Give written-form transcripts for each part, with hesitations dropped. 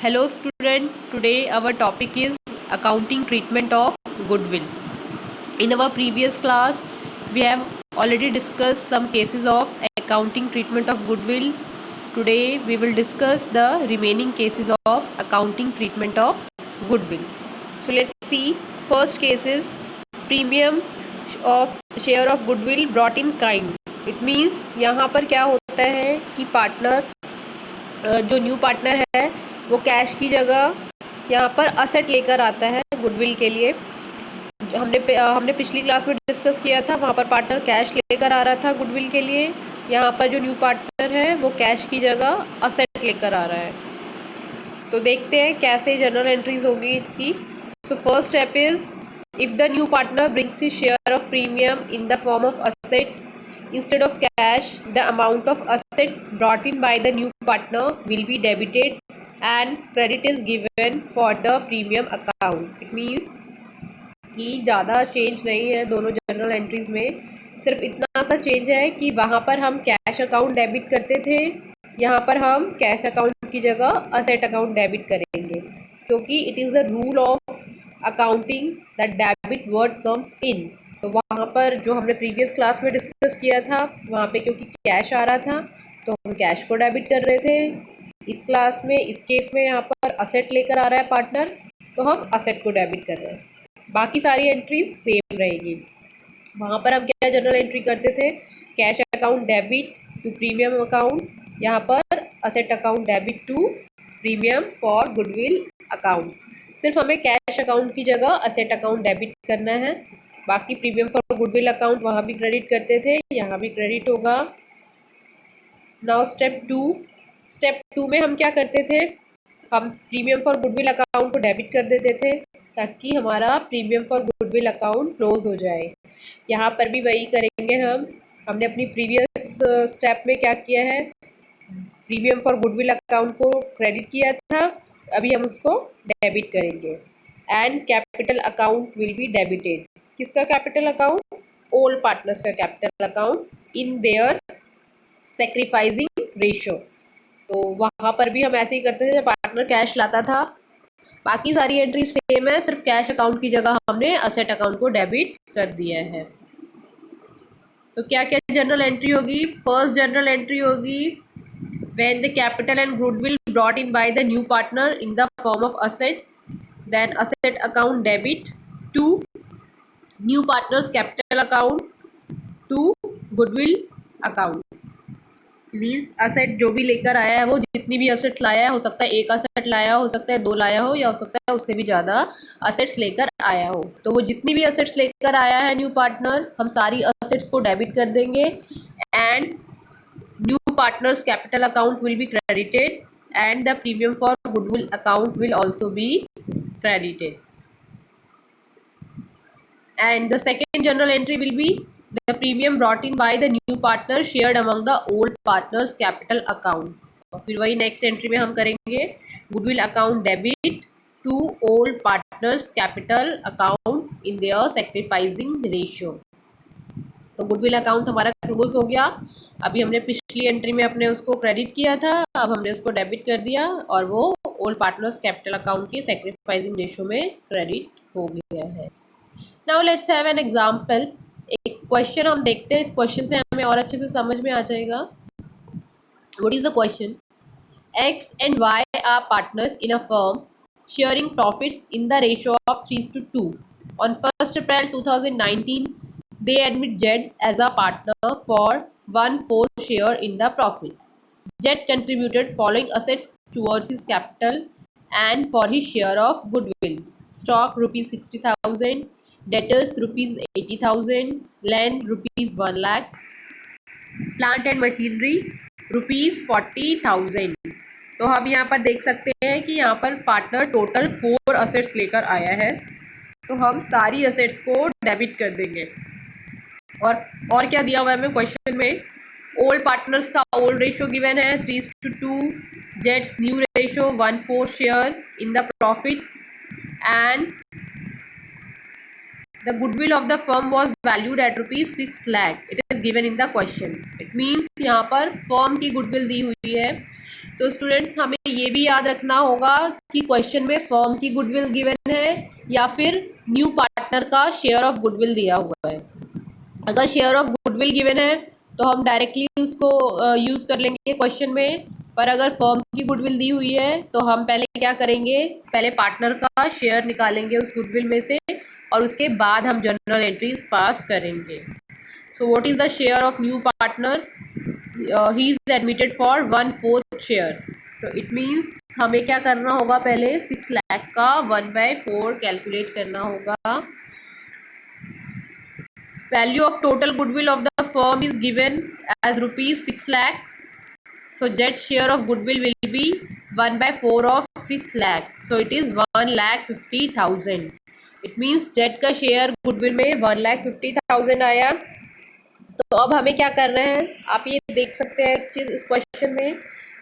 Hello student, today our topic is accounting treatment of goodwill. In our previous class, we have already discussed some cases of accounting treatment of goodwill. Today we will discuss the remaining cases of accounting treatment of goodwill. So let's see. First case is premium of share of goodwill brought in kind. It means यहाँ पर क्या होता है कि partner जो new partner है वो cash की जगह यहाँ पर असेट लेकर आता है गुडविल के लिए। जो हमने पिछली क्लास में डिस्कस किया था, वहाँ पर पार्टनर कैश लेकर आ रहा था गुडविल के लिए। यहाँ पर जो न्यू पार्टनर है वो कैश की जगह असेट लेकर आ रहा है। तो देखते हैं कैसे जनरल एंट्रीज होंगी इसकी। So first step is if the new partner brings his share of premium in the form of assets instead of cash, the amount of assets brought in by the new partner will be debited and credit is given for the premium account. It means कि ज़्यादा change नहीं है दोनों general entries में। सिर्फ इतना सा change है कि वहाँ पर हम कैश अकाउंट डेबिट करते थे, यहाँ पर हम कैश अकाउंट की जगह असेट अकाउंट डेबिट करेंगे, क्योंकि it is the rule of accounting that debit word comes in. तो वहाँ पर जो हमने प्रीवियस क्लास में डिस्कस किया था, वहाँ पे क्योंकि कैश आ रहा था तो हम कैश को डेबिट कर रहे थे। इस क्लास में, इस केस में यहाँ पर असेट लेकर आ रहा है पार्टनर, तो हम असेट को डेबिट कर रहे हैं। बाकी सारी एंट्रीज सेम रहेगी। वहाँ पर हम क्या जनरल एंट्री करते थे, cash account debit to premium account, यहाँ पर asset account debit to premium for goodwill account. सिर्फ हमें कैश अकाउंट की जगह असेट अकाउंट डेबिट करना है। बाकी प्रीमियम फॉर गुडविल अकाउंट वहाँ भी क्रेडिट करते थे, यहाँ भी क्रेडिट होगा। नाउ स्टेप टू में हम क्या करते थे, हम प्रीमियम फॉर गुडविल अकाउंट को डेबिट कर देते थे ताकि हमारा premium for goodwill account close हो जाए। यहाँ पर भी वही करेंगे हम। हमने अपनी प्रीवियस स्टेप में क्या किया है, प्रीमियम फॉर गुडविल अकाउंट को क्रेडिट किया था, अभी हम उसको डेबिट करेंगे। And capital account will be debited. किसका कैपिटल अकाउंट? ओल्ड पार्टनर्स का capital account in their sacrificing ratio. तो वहाँ पर भी हम ऐसे ही करते थे जब पार्टनर कैश लाता था। बाकी सारी एंट्री सेम है, सिर्फ कैश अकाउंट की जगह हमने असेट अकाउंट को डेबिट कर दिया है। तो क्या क्या जनरल एंट्री होगी? फर्स्ट जनरल एंट्री होगी when the capital and goodwill brought in by the new partner in the form of assets, then asset account debit to new partner's capital account to goodwill account। Means asset जो भी लेकर आया है, वो जितनी भी assets लाया है, हो सकता है एक असेट लाया हो सकता है दो लाया हो, या हो सकता है उससे भी ज़्यादा असेट्स लेकर आया हो। तो वो जितनी भी असेट्स लेकर आया है न्यू पार्टनर, हम सारी असेट्स को डेबिट कर देंगे and new partners capital account will be credited and the premium for goodwill account will also be credited. And the second journal entry will be the premium brought in by the new partner shared among the old partners capital account। और फिर वही next entry में हम करेंगे goodwill account debit to old partners capital account in their sacrificing ratio. तो goodwill account हमारा close हो गया। अभी हमने पिछली एंट्री में अपने उसको क्रेडिट किया था, अब हमने उसको डेबिट कर दिया और वो ओल्ड पार्टनर्स कैपिटल अकाउंट की सेक्रीफाइसिंग रेशियो में क्रेडिट हो गया है। Now let's have an example. एक क्वेश्चन हम देखते हैं, इस क्वेश्चन से हमें और अच्छे से समझ में आ जाएगा। What is the question? X and Y are partners in a firm sharing profits in the ratio of 3:2। On 1 April 2019 they admit Jed as a partner for 1/4 share in the profits. Jed contributed following assets towards his capital and for his share of goodwill: stock rupees 60,000, debtors rupees 80,000, land rupees 1 lakh, plant and machinery rupees 40,000। तो हम यहाँ पर देख सकते हैं कि यहाँ पर पार्टनर टोटल 4 असेट्स लेकर आया है, तो हम सारी असेट्स को डेबिट कर देंगे। और क्या दिया हुआ है हमें क्वेश्चन में? ओल्ड पार्टनर्स का ओल्ड रेशियो गिवन है 3:2, Jades new ratio 1/4 share in the profits and the goodwill of the firm was valued at rupees 6 lakh. It is given in the question. It means यहाँ पर firm की goodwill दी हुई है तो students हमें ये भी याद रखना होगा कि क्वेश्चन में फर्म की गुडविल गिवन है या फिर न्यू पार्टनर का शेयर ऑफ गुडविल दिया हुआ है। अगर शेयर ऑफ गुडविल गिवन है तो हम डायरेक्टली उसको यूज़ कर लेंगे क्वेश्चन में, पर अगर फर्म की गुडविल दी हुई है तो हम पहले क्या करेंगे, पहले पार्टनर का शेयर निकालेंगे उस गुडविल में से और उसके बाद हम जर्नल एंट्रीज पास करेंगे। So what is the share of new partner? He is admitted for 1/4 share. तो इट मीन्स हमें क्या करना होगा, पहले 6 लाख का 1/4 कैलकुलेट करना होगा। Value of total goodwill of the firm is given as rupees 6 lakh. So Jet's share of goodwill will be 1/4 of 6 lakh. So it is 1,50,000. It means Jet का शेयर गुडविल में 1,50,000 आया। तो अब हमें क्या कर रहे हैं, आप ये देख सकते हैं एक चीज़ इस क्वेश्चन में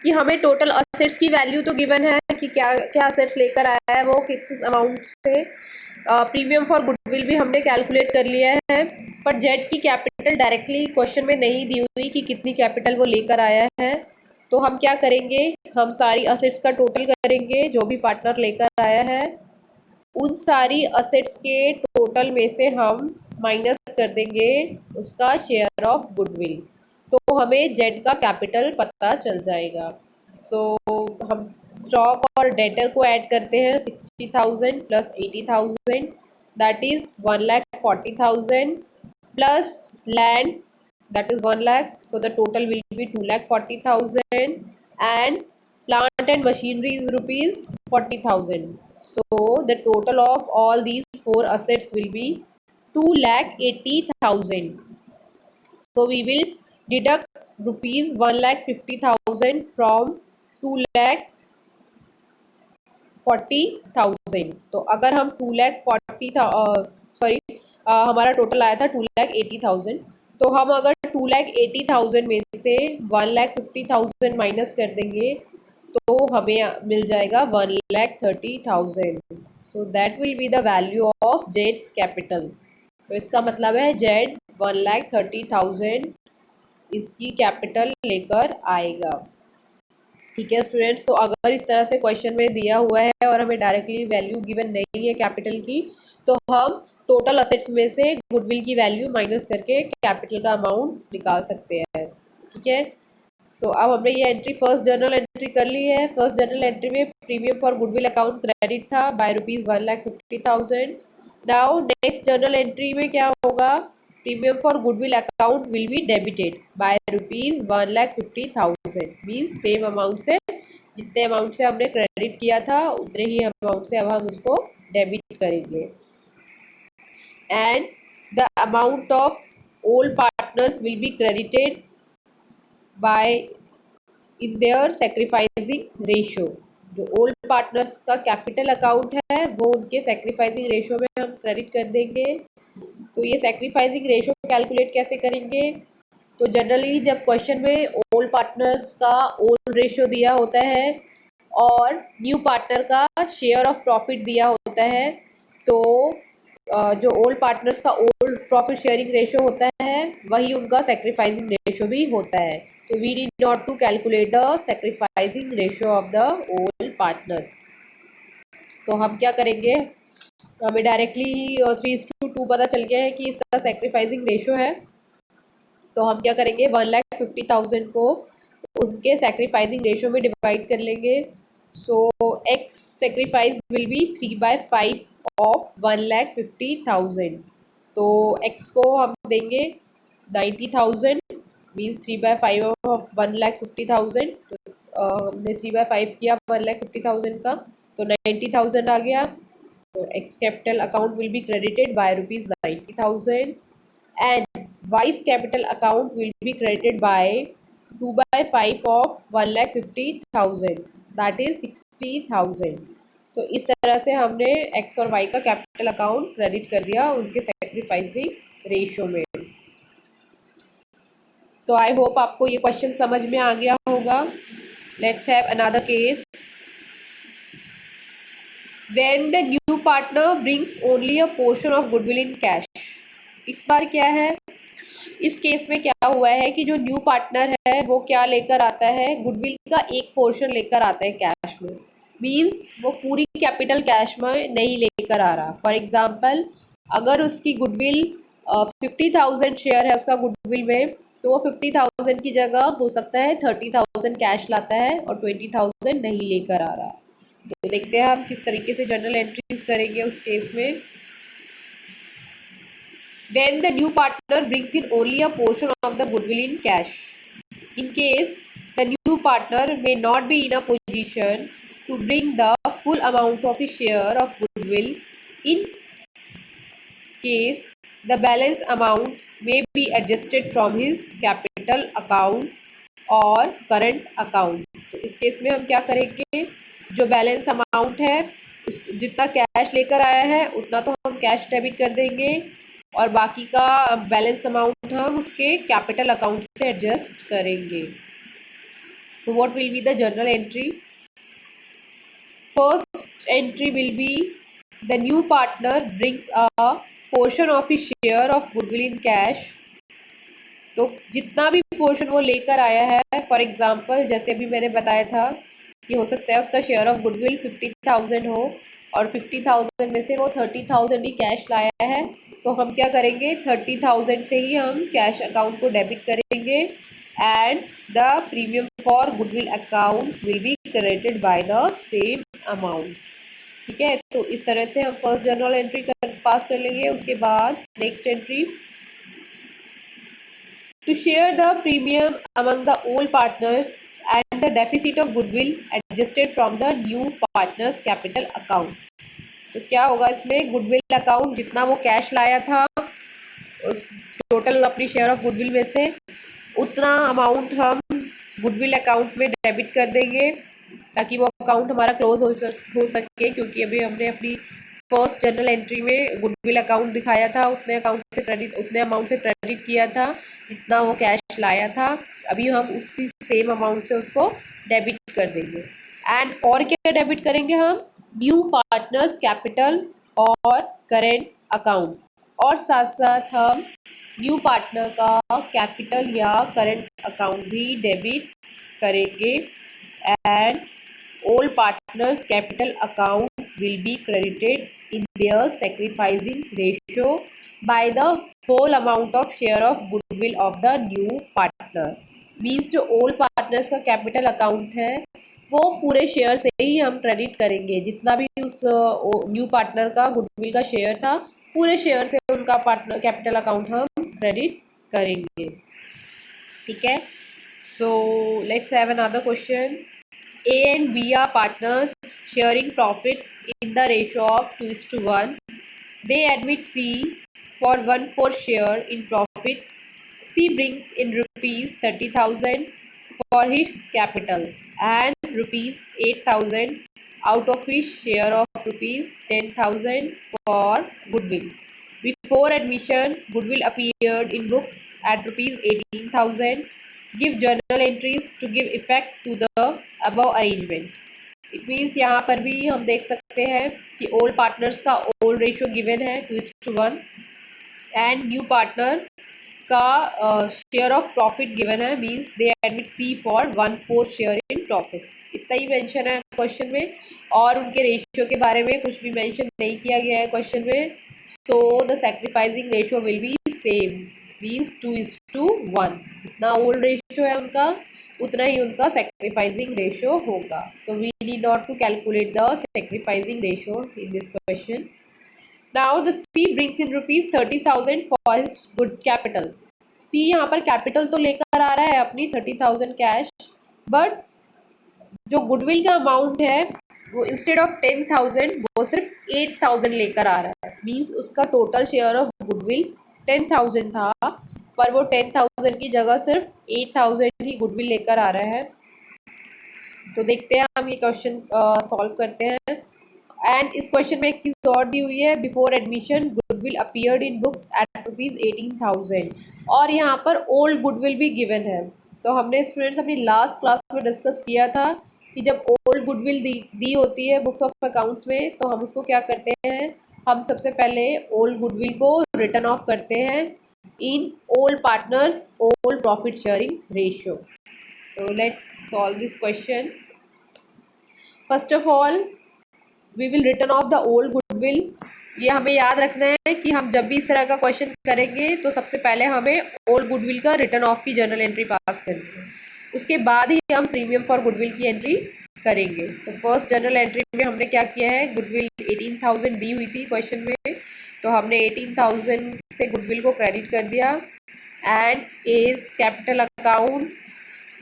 कि हमें टोटल असेट्स की वैल्यू तो गिवन है कि क्या क्या असेट्स लेकर आया है वो किस किस अमाउंट से। प्रीमियम फॉर गुडविल भी हमने कैलकुलेट कर लिया है, पर जेड की कैपिटल डायरेक्टली क्वेश्चन में नहीं दी हुई कि कितनी कैपिटल वो लेकर आया है। तो हम क्या करेंगे, हम सारी असेट्स का टोटल करेंगे जो भी पार्टनर लेकर आया है, उन सारी असेट्स के टोटल में से हम माइनस कर देंगे उसका शेयर ऑफ गुडविल, तो हमें जेड का कैपिटल पता चल जाएगा। सो हम स्टॉक और डेटर को ऐड करते हैं, 60,000 plus 80,000 that is 1,40,000 plus land that is 1 lakh, so the total will be 2,40,000 and plant and machinery is rupees 40,000. So the total of all these four assets will be 2,80,000. So we will deduct rupees 1,50,000 from 2,40,000. तो अगर हम 2,40,000 हमारा total आया था 2,80,000, तो हम अगर 2,80,000 में से 1,50,000 माइनस कर देंगे तो हमें मिल जाएगा 1,30,000. So that will be the value of Jades capital. तो इसका मतलब है जेड 1,30,000 इसकी कैपिटल लेकर आएगा। ठीक है स्टूडेंट्स, तो अगर इस तरह से क्वेश्चन में दिया हुआ है और हमें डायरेक्टली वैल्यू गिवन नहीं है कैपिटल की, तो हम टोटल असेट्स में से गुडविल की वैल्यू माइनस करके कैपिटल का अमाउंट निकाल सकते हैं। ठीक है, सो अब हमने ये एंट्री फर्स्ट जर्नल एंट्री कर ली है। फर्स्ट जर्नल एंट्री में premium for goodwill account credit था by rupees 1,50,000। Now next journal entry में क्या होगा, premium for goodwill account will be debited by rupees 1,50,000। Means same amount से, जितने अमाउंट से हमने क्रेडिट किया था उतने ही अमाउंट से अब हम उसको डेबिट करेंगे। And the amount of old partners will be credited bye in their sacrificing ratio. जो ओल्ड पार्टनर्स का कैपिटल अकाउंट है वो उनके सेक्रीफाइसिंग रेशो में हम क्रेडिट कर देंगे। तो ये सेक्रीफाइसिंग रेशो कैलकुलेट कैसे करेंगे, तो जनरली जब क्वेश्चन में ओल्ड पार्टनर्स का ओल्ड रेशो दिया होता है और न्यू पार्टनर का शेयर ऑफ प्रॉफिट दिया होता है, तो जो ओल्ड पार्टनर्स का ओल्ड प्रॉफिट शेयरिंग रेशो होता है वही उनका सेक्रीफाइसिंग रेशो भी होता है। तो we need not to calculate the sacrificing ratio of the old partners. तो हम क्या करेंगे, हमें डायरेक्टली 3:2 पता चल गया है कि इसका सेक्रीफाइसिंग रेशो है। तो हम क्या करेंगे, 1,50,000 को उसके सेक्रीफाइसिंग रेशो में डिवाइड कर लेंगे। So X sacrifice will be 3/5 of 1,50,000। तो एक्स को हम देंगे 90,000, मीन्स 3/5 ऑफ 1,50,000। तो हमने 3/5 किया 1,50,000 का, तो 90,000 आ गया। तो x capital account will be credited by rupees 90,000 and Y's capital account will be credited by 2/5 of 1,50,000 that is 60,000। तो इस तरह से हमने X और Y का कैपिटल अकाउंट क्रेडिट कर दिया उनके सेक्रीफाइसिंग रेशो में। तो आई होप आपको ये क्वेश्चन समझ में आ गया होगा। Let's have another case. When the new partner brings only a portion of goodwill in cash। इस बार क्या है, इस केस में क्या हुआ है कि जो न्यू पार्टनर है वो क्या लेकर आता है, गुडविल का एक पोर्शन लेकर आता है कैश में। मीन्स वो पूरी कैपिटल कैश में नहीं लेकर आ रहा। फॉर एग्जाम्पल, अगर उसकी गुडविल 50,000 शेयर है उसका गुडविल में, तो वो 50,000 की जगह हो सकता है 30,000 कैश लाता है और 20,000 नहीं लेकर आ रहा। तो देखते हैं हम किस तरीके से जर्नल एंट्रीज करेंगे उस केस में। Then the new partner brings in only a portion of the goodwill in cash. In case the new partner may not be in a position to bring the full amount of his share of goodwill, in case the balance amount may be adjusted from his capital account और current account. तो इस case में हम क्या करेंगे, जो balance amount है उस जितना कैश लेकर आया है उतना तो हम कैश डेबिट कर देंगे और बाकी का बैलेंस अमाउंट हम उसके कैपिटल अकाउंट से एडजस्ट करेंगे। तो what will be the journal entry? First entry will be the new partner brings a portion of his share of goodwill in cash. तो जितना भी पोर्शन वो लेकर आया है, फॉर एग्जांपल जैसे अभी मैंने बताया था कि हो सकता है उसका शेयर ऑफ गुडविल 50,000 हो और 50,000 में से वो 30,000 ही कैश लाया है, तो हम क्या करेंगे, 30,000 से ही हम कैश अकाउंट को डेबिट करेंगे and the premium for goodwill account will be credited by the same amount. ठीक है, तो इस तरह से हम फर्स्ट जर्नल एंट्री पास कर लेंगे। उसके बाद next entry, to share the premium among the old partners and the deficit of goodwill adjusted from the new partners capital account। तो क्या होगा इसमें, गुडविल अकाउंट जितना वो कैश लाया था उस टोटल अपनी शेयर ऑफ गुडविल में से उतना अमाउंट हम गुडविल अकाउंट में डेबिट कर देंगे ताकि वो अकाउंट हमारा क्लोज हो सके, क्योंकि अभी हमने अपनी फर्स्ट जर्नल एंट्री में गुडविल अकाउंट दिखाया था, उतने अमाउंट से क्रेडिट किया था जितना वो कैश लाया था। अभी हम उसी सेम अमाउंट से उसको डेबिट कर देंगे एंड और क्या डेबिट करेंगे हम, न्यू पार्टनर्स कैपिटल और करेंट अकाउंट, और साथ साथ हम न्यू पार्टनर का कैपिटल या करेंट अकाउंट भी डेबिट करेंगे and old partners capital account will be credited in their sacrificing ratio by the whole amount of share of goodwill of the new partner। Means जो old partners का capital account है वो पूरे share से ही हम credit करेंगे, जितना भी उस न्यू पार्टनर का गुडविल का शेयर था पूरे शेयर से उनका पार्टनर कैपिटल अकाउंट हम क्रेडिट करेंगे। ठीक है, so let's have another question. A and B are partners sharing profits in the ratio of 2:1. They admit C for 1/4 share in profits. C brings in rupees 30,000 for his capital and rupees 8,000 out of his share of rupees 10,000 for goodwill. Before admission, goodwill appeared in books at rupees 18,000. Give journal entries to give effect to the above arrangement। It means यहाँ पर भी हम देख सकते हैं कि old partners का old ratio given है 2:1 एंड न्यू पार्टनर का शेयर ऑफ प्रॉफिट गिवन है, means they admit C for 1/4 share in profit. इतना ही मेंशन है क्वेश्चन में और उनके रेशियो के बारे में कुछ भी मेंशन नहीं किया गया है क्वेश्चन में। सो the sacrificing ratio will be same, means 2:1। जितना ओल्ड रेशियो है उनका उतना ही उनका सैक्रिफाइसिंग रेशियो होगा। तो we need not to calculate the sacrificing ratio in this question. Now the C brings in rupees 30,000 for his good capital। C यहाँ पर capital तो लेकर आ रहा है अपनी 30,000 कैश, बट जो गुडविल का अमाउंट है वो इंस्टेड ऑफ 10,000 वो सिर्फ 8,000 लेकर आ रहा है। मीन्स उसका टोटल शेयर ऑफ गुडविल 10,000 था, पर वो 10,000 की जगह सिर्फ 8,000 ही गुडविल लेकर आ रहा है। तो देखते हैं हम ये क्वेश्चन सॉल्व करते हैं। एंड इस क्वेश्चन में एक चीज़ और दी हुई है, before admission goodwill appeared in books at rupees 18,000, और यहाँ पर ओल्ड गुडविल भी गिवन है। तो हमने स्टूडेंट्स अपनी लास्ट क्लास में डिस्कस किया था कि जब ओल्ड गुडविल दी होती है बुक्स ऑफ अकाउंट्स में तो हम उसको क्या करते हैं, हम सबसे पहले ओल्ड गुडविल को रिटर्न ऑफ करते हैं in all partners all profit sharing ratio. So let's solve this question. First of all, we will return off the old goodwill. ये हमें याद रखना है कि हम जब भी इस तरह का क्वेश्चन करेंगे तो सबसे पहले हमें ओल्ड गुडविल का रिटर्न ऑफ की जर्नल एंट्री पास करनी है, उसके बाद ही हम प्रीमियम फॉर गुडविल की एंट्री करेंगे. तो फर्स्ट जर्नल एंट्री में हमने क्या किया है, गुडविल 18,000 दी हुई थी क्वेश्चन में, तो हमने 18,000 से गुडविल को क्रेडिट कर दिया. And as capital account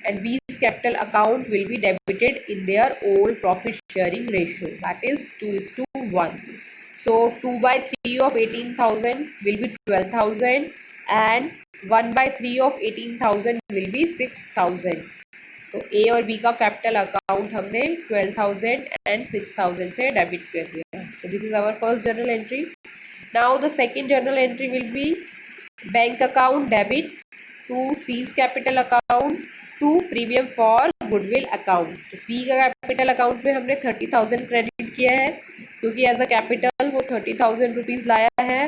and B's capital account will be debited in their old profit sharing ratio, that is 2:1. So 2 by 3 of 18,000 will be 12,000 and 1 by 3 of 18,000 will be 6,000. तो A और B का capital account हमने 12,000 and 6,000 से debit कर दिया. So this is our first journal entry. Now the second journal entry will be bank account debit to C's capital account to premium for goodwill account. तो C का capital account में हमने 30,000 credit किया है क्योंकि as a capital वो 30,000 rupees लाया है.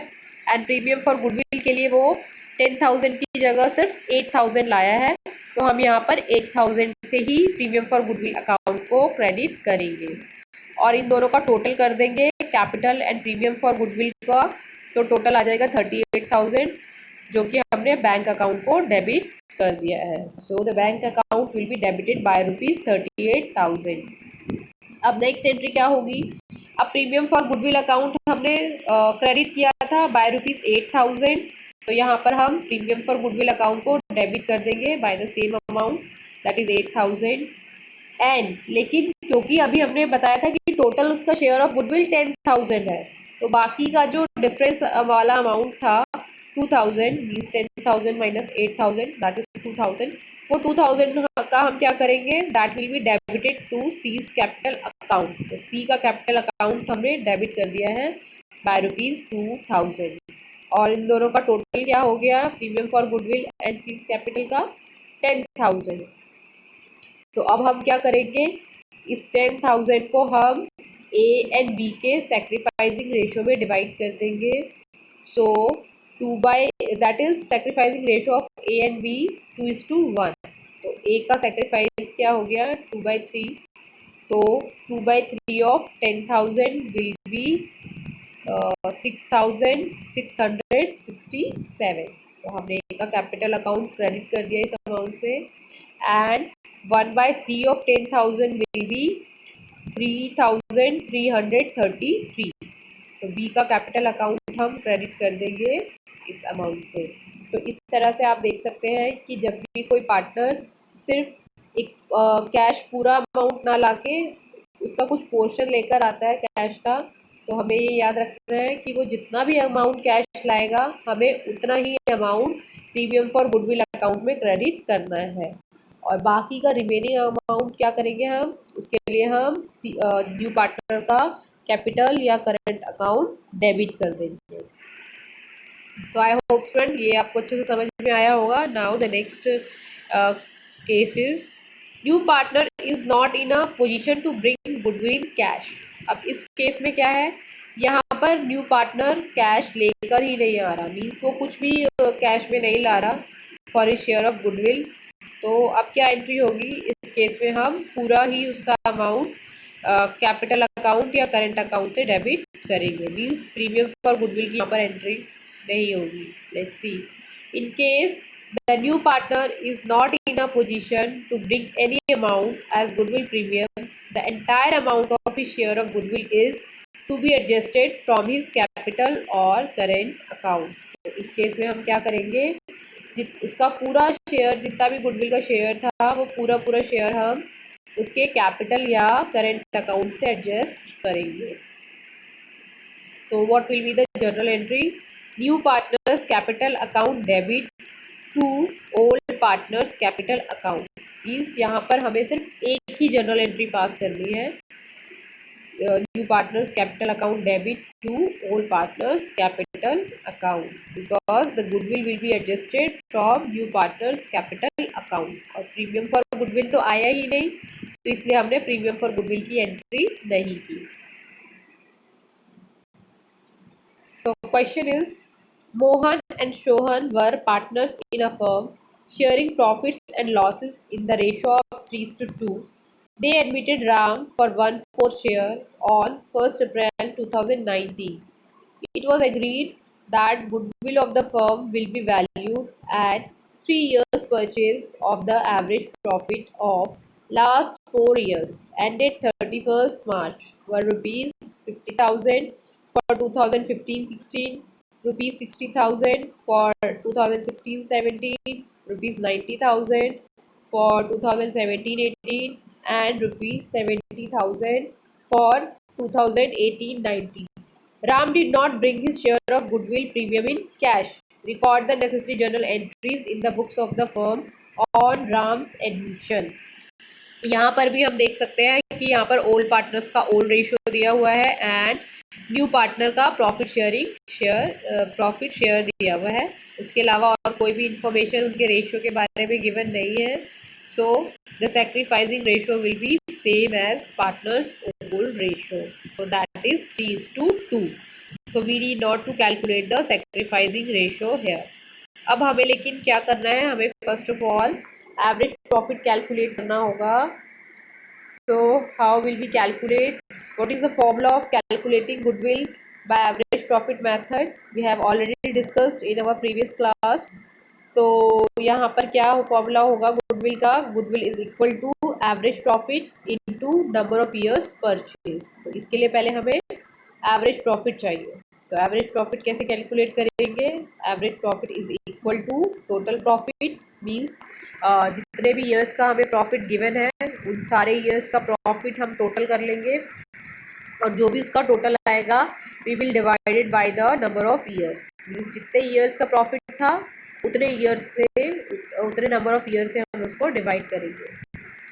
एंड प्रीमियम फॉर गुडविल के लिए वो 10,000 की जगह सिर्फ 8,000 लाया है, तो हम यहाँ पर 8,000 से ही प्रीमियम फॉर गुडविल अकाउंट को क्रेडिट करेंगे और इन दोनों का टोटल कर देंगे capital and premium for goodwill का. तो टोटल आ जाएगा 38,000 जो कि हमने बैंक अकाउंट को डेबिट कर दिया है. So the bank account will be debited bye ₹38,000. अब नेक्स्ट एंट्री क्या होगी, अब प्रीमियम फॉर गुडविल अकाउंट हमने क्रेडिट किया था बाय ₹8,000, तो यहाँ पर हम प्रीमियम फॉर गुडविल अकाउंट को डेबिट कर देंगे by the same amount that is 8,000. And लेकिन क्योंकि अभी हमने बताया था कि टोटल उसका शेयर ऑफ गुडविल 10,000 है, तो बाकी का जो डिफरेंस वाला अमाउंट था 2,000 मीन्स 10,000 माइनस 8,000 दैट इज 2,000, वो 2,000 का हम क्या करेंगे, that will be debited to C's capital account. तो सी का कैपिटल अकाउंट हमने डेबिट कर दिया है बाय ₹2,000 और इन दोनों का टोटल क्या हो गया, premium for goodwill and seize capital का 10,000. तो अब हम क्या करेंगे, इस 10,000 को हम ए एंड बी के सेक्रीफाइसिंग रेशो में डिवाइड कर देंगे. So 2 by that is sacrificing ratio of A and B 2:1. तो ए का सेक्रीफाइस क्या हो गया 2/3. तो 2/3 ऑफ 10,000 विल बी 6,667. तो हमने ए का कैपिटल अकाउंट क्रेडिट कर दिया इस अमाउंट से. And 1/3 of 10,000 will be 3,333. तो बी का कैपिटल अकाउंट हम क्रेडिट कर देंगे इस अमाउंट से. तो इस तरह से आप देख सकते हैं कि जब भी कोई पार्टनर सिर्फ एक कैश पूरा अमाउंट ना लाके उसका कुछ पोर्शन लेकर आता है कैश का, तो हमें ये याद रखना है कि वो जितना भी अमाउंट कैश लाएगा हमें उतना ही amount premium for goodwill account में क्रेडिट करना है और बाकी का रिमेनिंग अमाउंट क्या करेंगे हम, उसके लिए हम न्यू पार्टनर का कैपिटल या करंट अकाउंट डेबिट कर देंगे. सो आई होप स्टूडेंट ये आपको अच्छे से समझ में आया होगा. Now the next case is new partner is not in a position to bring goodwill in cash. अब इस केस में क्या है, यहाँ पर न्यू पार्टनर कैश लेकर ही नहीं आ रहा, मीन्स वो कुछ भी कैश में नहीं ला रहा for a share of goodwill. तो अब क्या एंट्री होगी, इस केस में हम पूरा ही उसका अमाउंट कैपिटल अकाउंट या करंट अकाउंट से डेबिट करेंगे, मीन्स प्रीमियम फॉर गुडविल की यहाँ पर एंट्री नहीं होगी. Let's see, in case the new partner is not in a position to bring any amount as goodwill premium, the entire amount of his share of goodwill is to be adjusted from his capital और current account. तो इस case में हम क्या करेंगे, उसका पूरा share जितना भी गुडविल का शेयर था वो पूरा शेयर हम उसके कैपिटल या करेंट अकाउंट से एडजस्ट करेंगे. तो what will be the journal entry, new partners capital account debit to old partners capital account. Means यहाँ पर हमें सिर्फ एक ही जर्नल एंट्री पास करनी है, new partners capital account debit to old partners capital account because the goodwill will be adjusted from new partners capital account. और premium for goodwill तो आया ही नहीं, तो इसलिए हमने प्रीमियम फॉर गुडविल की एंट्री नहीं की. So question is Mohan and Sohan were partners in a firm, sharing profits and losses in the ratio of 3:2. They admitted Ram for 1/4 share on 1st April 2019. It was agreed that goodwill of the firm will be valued at 3 years' purchase of the average profit of last 4 years ended 31st March were rupees 50,000 for 2015-16, rupees 60,000 for 2016-17, rupees 90,000 for 2017-18, and rupees 70,000 for 2018-19. Ram did not bring his share of goodwill premium in cash. Record the necessary journal entries in the books of the firm on Ram's admission. यहाँ पर भी हम देख सकते हैं कि यहाँ पर ओल्ड पार्टनर्स का ओल्ड रेशियो दिया हुआ है एंड न्यू पार्टनर का प्रॉफिट शेयर दिया हुआ है. इसके अलावा और कोई भी इंफॉर्मेशन उनके रेशियो के बारे में गिवन नहीं है. So the sacrificing ratio will be same as partners old ratio. So that is 3:2. So we need not to calculate the sacrificing ratio here. अब हमें लेकिन क्या करना है, हमें first of all average profit calculate करना होगा. So how will we calculate, what is the formula of calculating goodwill by average profit method? We have already discussed in our previous class. तो यहाँ पर क्या फॉर्मूला होगा goodwill का? Goodwill is equal to average profits into number of years purchase. तो इसके लिए पहले हमें एवरेज प्रॉफिट चाहिए. तो एवरेज प्रॉफिट कैसे कैलकुलेट करेंगे? Average profit is equal to total profits, means जितने भी ईयर्स का हमें प्रॉफिट गिवन है उन सारे ईयर्स का प्रॉफिट हम टोटल कर लेंगे और जो भी उसका टोटल आएगा we will divided by the number of years. Means जितने ईयर्स का प्रॉफिट था उतने नंबर ऑफ ईयर से हम उसको डिवाइड करेंगे.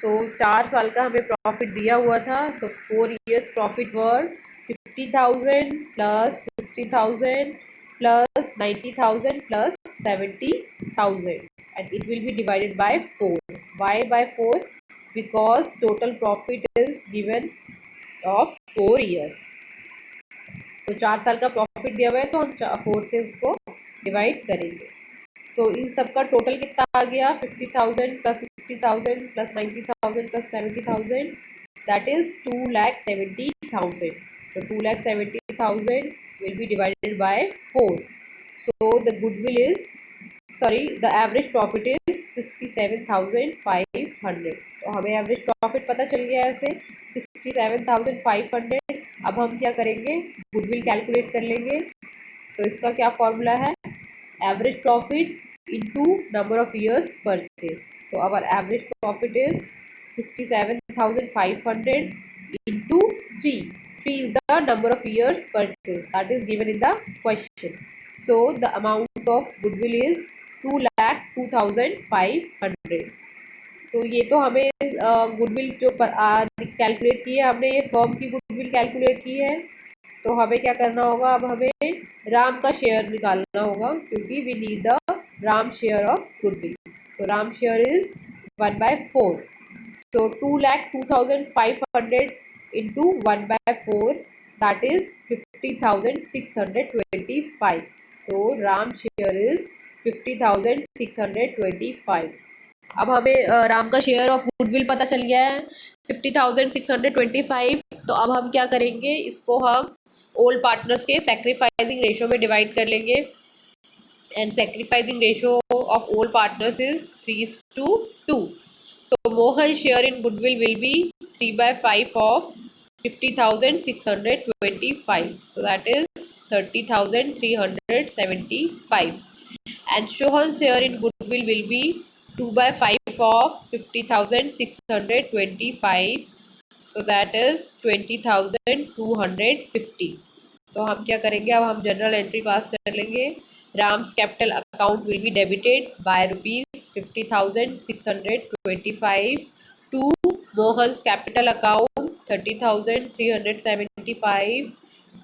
सो 4 साल का हमें प्रॉफिट दिया हुआ था. सो 4 years profit were 50,000 plus 60,000 plus 90,000 plus 70,000 and it will be divided by 4. Why by 4? Because total profit is given of 4 years. तो 4 साल का प्रॉफिट दिया हुआ है तो हम 4 से उसको डिवाइड करेंगे. तो इन सब का टोटल कितना आ गया? 50,000 plus 60,000 plus 90,000 plus 70,000, that is 2,70,000. So 2,70,000 will be divided by 4. So the average profit is 67,500. तो हमें एवरेज प्रॉफिट पता चल गया ऐसे 67,500. अब हम क्या करेंगे? गुडविल कैलकुलेट कर लेंगे. तो इसका क्या फॉर्मूला है? Average profit into number of years purchase. So our average profit is 67,500 into 3. 3 is the number of years purchase that is given in the question. So the amount of goodwill is 2,02,500. तो ये तो हमें goodwill जो calculate की है हमने, ये firm की गुडविल कैलकुलेट की है. तो हमें क्या करना होगा? अब हमें राम का शेयर निकालना होगा क्योंकि we need the Ram share of goodwill. तो राम शेयर इज 1/4. सो 2,02,500 into 1/4 that is 50,625. So Ram share is 50,625. अब हमें राम का शेयर ऑफ गुडविल पता चल गया है 50,625. तो अब हम क्या करेंगे? इसको हम ओल्ड पार्टनर्स के सैक्रिफाइसिंग रेशियो में डिवाइड कर लेंगे. And sacrificing ratio of old partners is 3:2. So Mohan share in goodwill will be 3/5 of 50,625. So that is 30,375. And Sohan share in goodwill will B 2/5 of 50,625. So that is 20,250. तो हम क्या करेंगे? अब हम जनरल एंट्री पास कर लेंगे. Ram's capital account will be debited by ₹50,625 to Mohan's capital account 30,375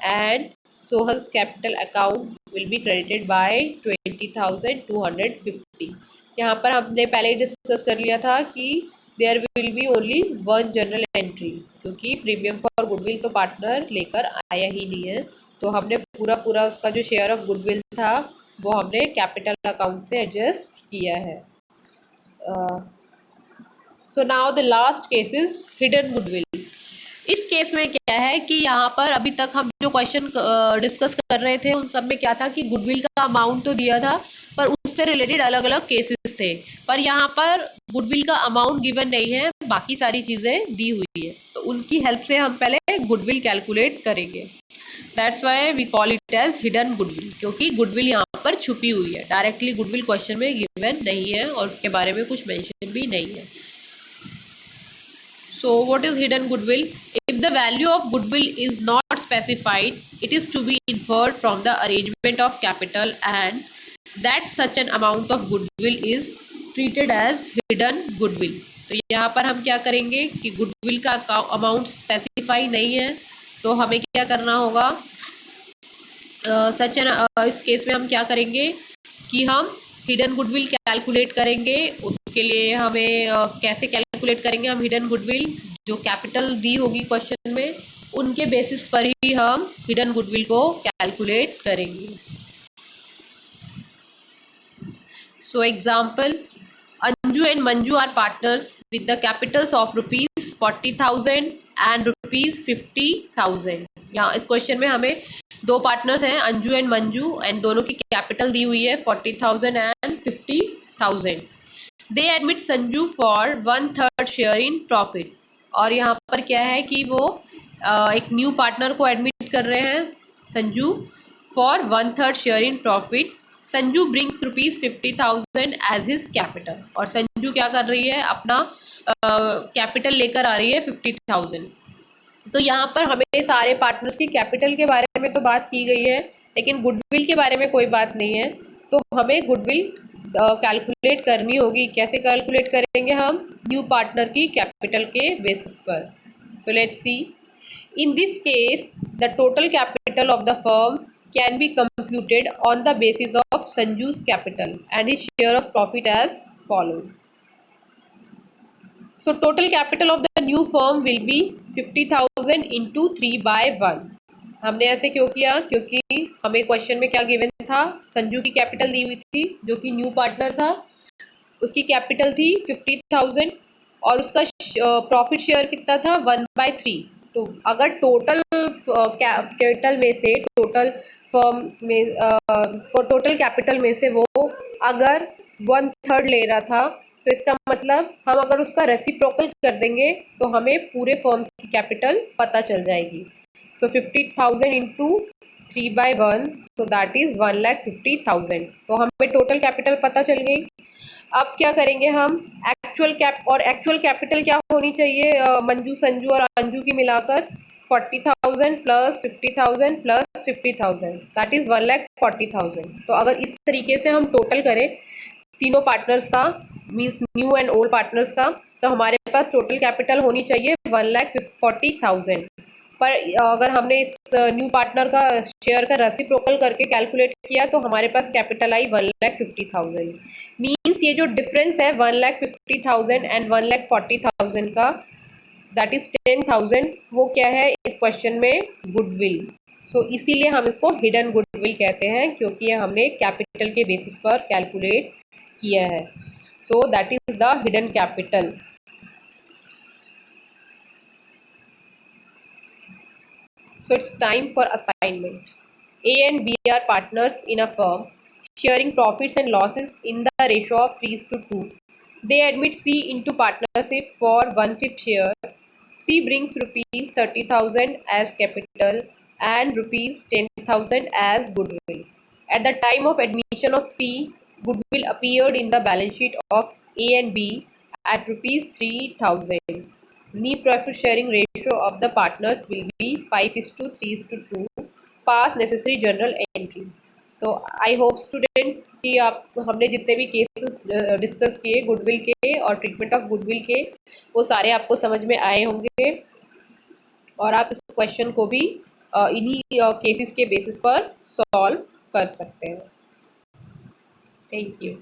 and Sohan's capital account will be credited by 20,250. यहाँ पर हमने पहले ही डिस्कस कर लिया था कि there will be only one journal entry क्योंकि प्रीमियम फॉर गुडविल तो पार्टनर लेकर आया ही नहीं है. तो हमने पूरा उसका जो शेयर ऑफ गुडविल था वो हमने कैपिटल अकाउंट से एडजस्ट किया है। So now the last case is hidden goodwill. इस केस में क्या है कि यहाँ पर अभी तक हम जो क्वेश्चन डिस्कस कर रहे थे उन सब में क्या था कि गुडविल का अमाउंट तो दिया था पर उससे रिलेटेड अलग अलग केसेस थे, पर यहाँ पर गुडविल का अमाउंट गिवन नहीं है, बाकी सारी चीज़ें दी हुई है। तो उनकी हेल्प से हम पहले गुडविल कैलकुलेट करेंगे। That's why we call it as hidden goodwill, क्योंकि गुडविल यहाँ पर छुपी हुई है, डायरेक्टली गुडविल क्वेश्चन में गिवन नहीं है और उसके बारे में कुछ मेंशन भी नहीं है। So what is hidden goodwill? If the value of goodwill is not specified, it is to be inferred from the arrangement of capital and that such an amount of goodwill is treated as hidden goodwill. तो यहाँ पर हम क्या करेंगे कि goodwill का amount specify नहीं है, तो हमें क्या करना होगा, सच एन इस केस में हम क्या करेंगे कि हम हिडन गुडविल कैलकुलेट करेंगे। उसके लिए हमें कैसे कैलकुलेट करेंगे, हम हिडन गुडविल जो कैपिटल दी होगी क्वेश्चन में उनके बेसिस पर ही हम हिडन गुडविल को कैलकुलेट करेंगे। So example, Anju and Manju are partners with the capitals of ₹40,000 and ₹50,000। यहाँ इस क्वेश्चन में हमें दो पार्टनर्स हैं अंजू एंड मंजू एंड दोनों की कैपिटल दी हुई है 40,000 and 50,000। They admit Sanju for 1/3 share in profit. और यहाँ पर क्या है कि वो एक न्यू पार्टनर को एडमिट कर रहे हैं Sanju for 1/3 share in profit. Sanju brings ₹50,000 as his capital, और संजू क्या कर रही है, अपना कैपिटल लेकर आ रही है 50,000। तो यहाँ पर हमें सारे पार्टनर्स की कैपिटल के बारे में तो बात की गई है, लेकिन गुडविल के बारे में कोई बात नहीं है। तो हमें गुडविल कैलकुलेट करनी होगी। कैसे कैलकुलेट करेंगे हम, न्यू पार्टनर की कैपिटल के बेसिस पर। So let's see, in this case the total capital of the firm can be computed on the basis of Sanju's capital and his share of profit as follows. So total capital of the new firm will be 50,000 into 3/1। हमने ऐसे क्यों किया, क्योंकि हमें question में क्या given था, संजू की कैपिटल दी हुई थी जो कि न्यू पार्टनर था, उसकी कैपिटल थी 50,000 और उसका प्रॉफिट शेयर कितना था 1/3। तो अगर टोटल कैपिटल में से टोटल फर्म में टोटल कैपिटल में से वो अगर 1/3 ले रहा था, तो इसका मतलब हम अगर उसका रेसिप्रोकल कर देंगे तो हमें पूरे फर्म की कैपिटल पता चल जाएगी। सो 50,000 इंटू 3/1, सो दैट इज़ 1,50,000। तो हमें टोटल कैपिटल पता चल गई। अब क्या करेंगे हम, एक्चुअल कैपिटल क्या होनी चाहिए, मंजू संजू और अंजू की मिलाकर 40,000 प्लस 50,000 प्लस 50,000, दैट इज़ 1,40,000। तो अगर इस तरीके से हम टोटल करें तीनों पार्टनर्स का, means new and old partners का, तो हमारे पास टोटल कैपिटल होनी चाहिए 1,40,000। पर अगर हमने इस न्यू पार्टनर का शेयर का रेसिप्रोकल करके कैलकुलेट किया तो हमारे पास कैपिटल आई 1,50,000। मीन्स ये जो डिफरेंस है 1,50,000 एंड 1,40,000 का, दैट इज़ 10,000, वो क्या है इस क्वेश्चन में, गुडविल। सो इसीलिए हम इसको हिडन गुडविल कहते हैं, क्योंकि ये हमने कैपिटल के बेसिस पर कैलकुलेट किया है। सो that is the hidden capital. So it's time for assignment. A and B are partners in a firm, sharing profits and losses in the ratio of 3:2. They admit C into partnership for 1/5 share. C brings ₹30,000 as capital and ₹10,000 as goodwill. At the time of admission of C, goodwill appeared in the balance sheet of A and B at ₹3,000. New profit sharing ratio of the partners will be 5:3:2. Pass necessary journal entry. तो I hope students कि आप हमने जितने भी cases discuss किए goodwill के और treatment of goodwill के, वो सारे आपको समझ में आए होंगे और आप इस क्वेश्चन को भी इन्हीं केसेस के बेसिस पर सॉल्व कर सकते हैं। Thank you.